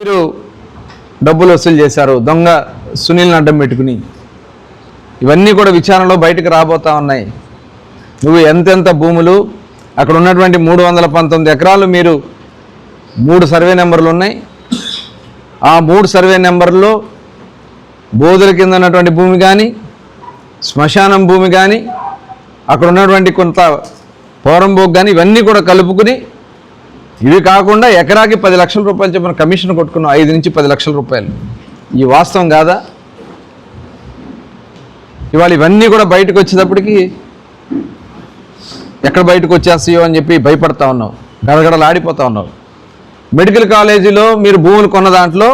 మీరు డబ్బులు వసూలు చేశారు దొంగ సునీల్ని అడ్డం పెట్టుకుని. ఇవన్నీ కూడా విచారణలో బయటకు రాబోతా ఉన్నాయి. నువ్వు ఎంతెంత భూములు, అక్కడ ఉన్నటువంటి 319 ఎకరాలు, మీరు 3 సర్వే నెంబర్లు ఉన్నాయి. ఆ 3 సర్వే నెంబర్లో బోధుల కింద ఉన్నటువంటి భూమి కానీ, శ్మశానం భూమి కానీ, అక్కడ ఉన్నటువంటి కొంత పోరంబోక్ కానీ, ఇవన్నీ కూడా కలుపుకుని, ఇవి కాకుండా ఎకరాకి 10 లక్షల రూపాయలు చెప్పిన కమిషన్ కొట్టుకున్నాం. 5 నుంచి 10 లక్షల రూపాయలు. ఈ వాస్తవం కాదా? ఇవాళ ఇవన్నీ కూడా బయటకు వచ్చేటప్పటికి ఎక్కడ బయటకు వచ్చేస్తాయో అని చెప్పి భయపడతా ఉన్నావు, గడగడలాడిపోతా ఉన్నావు. మెడికల్ కాలేజీలో మీరు భూములు కొన్న దాంట్లో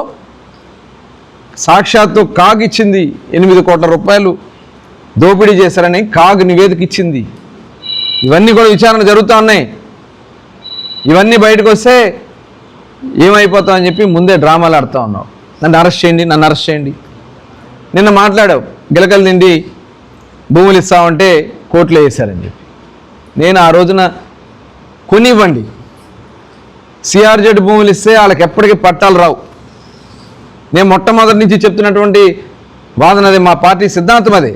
సాక్షాత్తు కాగ్ ఇచ్చింది 8 కోట్ల రూపాయలు దోపిడీ చేశారని కాగ్ నివేదిక ఇచ్చింది. ఇవన్నీ కూడా విచారణ జరుగుతూ ఉన్నాయి. ఇవన్నీ బయటకు వస్తే ఏమైపోతామని చెప్పి ముందే డ్రామాలు ఆడుతూ ఉన్నావు. నన్ను అరెస్ట్ చేయండి, నన్ను అరెస్ట్ చేయండి. నిన్న మాట్లాడావు, గిలకలు తిండి భూములు ఇస్తామంటే కోర్టులో వేశారని చెప్పి. నేను ఆ రోజున కొనివ్వండి, సిఆర్జెడ్ భూములు ఇస్తే వాళ్ళకి ఎప్పటికీ పట్టాలు రావు. నేను మొట్టమొదటి నుంచి చెప్తున్నటువంటి వాదన అదే, మా పార్టీ సిద్ధాంతం అదే.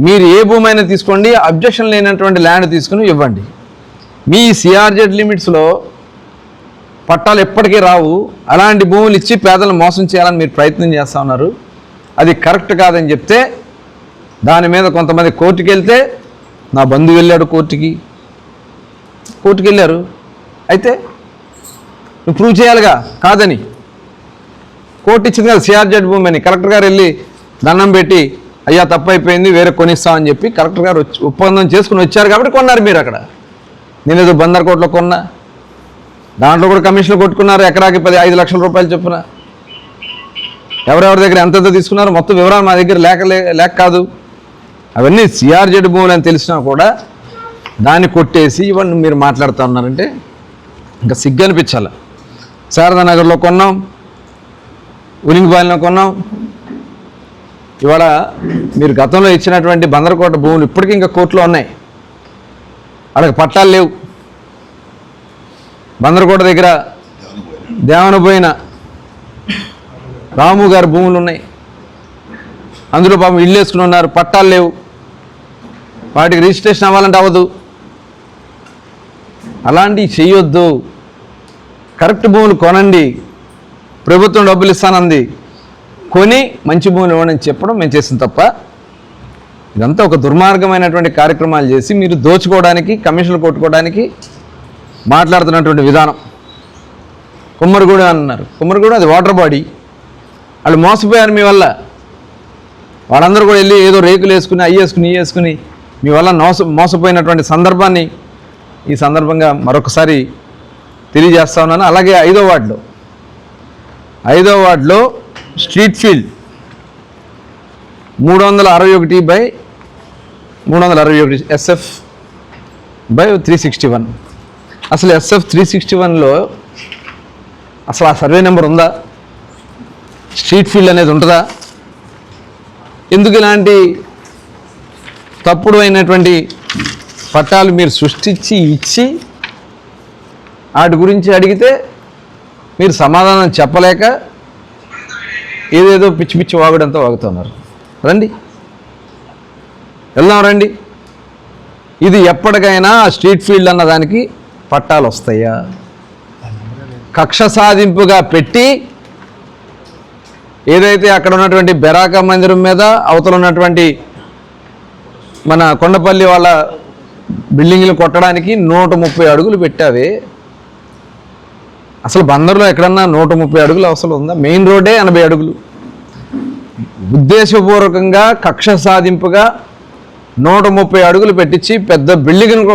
మీరు ఏ భూమి అయినా తీసుకోండి, అబ్జెక్షన్ లేనటువంటి ల్యాండ్ తీసుకుని ఇవ్వండి. మీ సిఆర్జెడ్ లిమిట్స్లో పట్టాలు ఎప్పటికీ రావు. అలాంటి భూములు ఇచ్చి పేదలను మోసం చేయాలని మీరు ప్రయత్నం చేస్తూ ఉన్నారు. అది కరెక్ట్ కాదని చెప్తే దాని మీద కొంతమంది కోర్టుకి వెళ్తే, నా బంధువు వెళ్ళాడు కోర్టుకి వెళ్ళారు. అయితే నువ్వు ప్రూవ్ చేయాలిగా కాదని. కోర్టు ఇచ్చింది కదా సిఆర్జెడ్ భూమి అని. కలెక్టర్ గారు వెళ్ళి దండం పెట్టి, అయ్యా తప్పు అయిపోయింది, వేరే కొనిస్తామని చెప్పి కలెక్టర్ గారు ఒప్పందం చేసుకుని వచ్చారు కాబట్టి కొన్నారు మీరు. అక్కడ నేనేదో బందర్కోటలో కొన్నా, దాంట్లో కూడా కమిషన్లు కొట్టుకున్నారు. ఎకరాకి 5 లక్షల రూపాయలు చొప్పున. ఎవరెవరి దగ్గర ఎంతెంత తీసుకున్నారు మొత్తం వివరాలు మా దగ్గర లేక కాదు. అవన్నీ సిఆర్జెడ్ భూములు అని తెలిసినా కూడా దాన్ని కొట్టేసి ఇవన్నీ మీరు మాట్లాడుతూ ఉన్నారంటే ఇంకా సిగ్గు అనిపించాలి. శారదా నగర్లో కొన్నాం, ఉలింగిపాలెంలో కొన్నాం. ఇవాళ మీరు గతంలో ఇచ్చినటువంటి బందర్కోట భూములు ఇప్పటికీ ఇంకా కోర్టులో ఉన్నాయి. అక్కడికి పట్టాలు లేవు. బందర్కోట దగ్గర దేవనపోయిన రాము గారి భూములు ఉన్నాయి. అందులో పాపం ఇల్లు వేసుకుని ఉన్నారు, పట్టాలు లేవు. వాటికి రిజిస్ట్రేషన్ అవ్వాలంటే అవ్వదు. అలాంటివి చెయ్యొద్దు. కరెక్ట్ భూములు కొనండి. ప్రభుత్వం డబ్బులు ఇస్తానంది, కొని మంచి భూములు ఇవ్వని చెప్పడం మేము చేసిన తప్ప. ఇదంతా ఒక దుర్మార్గమైనటువంటి కార్యక్రమాలు చేసి మీరు దోచుకోవడానికి, కమిషన్లు కొట్టుకోవడానికి మాట్లాడుతున్నటువంటి విధానం. కుమ్మరిగూడెం అన్నారు. కుమ్మరిగూడెం అది వాటర్ బాడీ. వాళ్ళు మోసపోయారు మీ వల్ల. వాళ్ళందరూ కూడా వెళ్ళి ఏదో రేకులు వేసుకుని, వేసుకుని మీ వల్ల మోసపోయినటువంటి సందర్భాన్ని ఈ సందర్భంగా మరొకసారి తెలియజేస్తా ఉన్నాను. అలాగే 5వ వార్డులో స్ట్రీట్ ఫీల్డ్ 361/361 SF/361. అసలు SF/361లో అసలు ఆ సర్వే నెంబర్ ఉందా? స్ట్రీట్ ఫీల్డ్ అనేది ఉంటుందా? ఎందుకు ఇలాంటి తప్పుడు అయినటువంటి పట్టాలు మీరు సృష్టించి ఇచ్చి వాటి గురించి అడిగితే మీరు సమాధానం చెప్పలేక ఏదేదో పిచ్చి పిచ్చి వాగుడంతా వాగుతున్నారు. రండి, వెళ్దాం రండి. ఇది ఎప్పటికైనా స్ట్రీట్ ఫీల్డ్ అన్న దానికి పట్టాలు వస్తాయా? కక్ష సాధింపుగా పెట్టి ఏదైతే అక్కడ ఉన్నటువంటి బెరాకా మందిరం మీద అవతల ఉన్నటువంటి మన కొండపల్లి వాళ్ళ బిల్డింగ్లు కొట్టడానికి 130 అడుగులు పెట్టావే. అసలు బందర్లో ఎక్కడన్నా 130 అడుగులు అవసరం ఉందా? మెయిన్ రోడ్డే 80 అడుగులు. ఉద్దేశపూర్వకంగా కక్ష సాధింపుగా 130 అడుగులు పెట్టించి పెద్ద బిల్డింగ్ను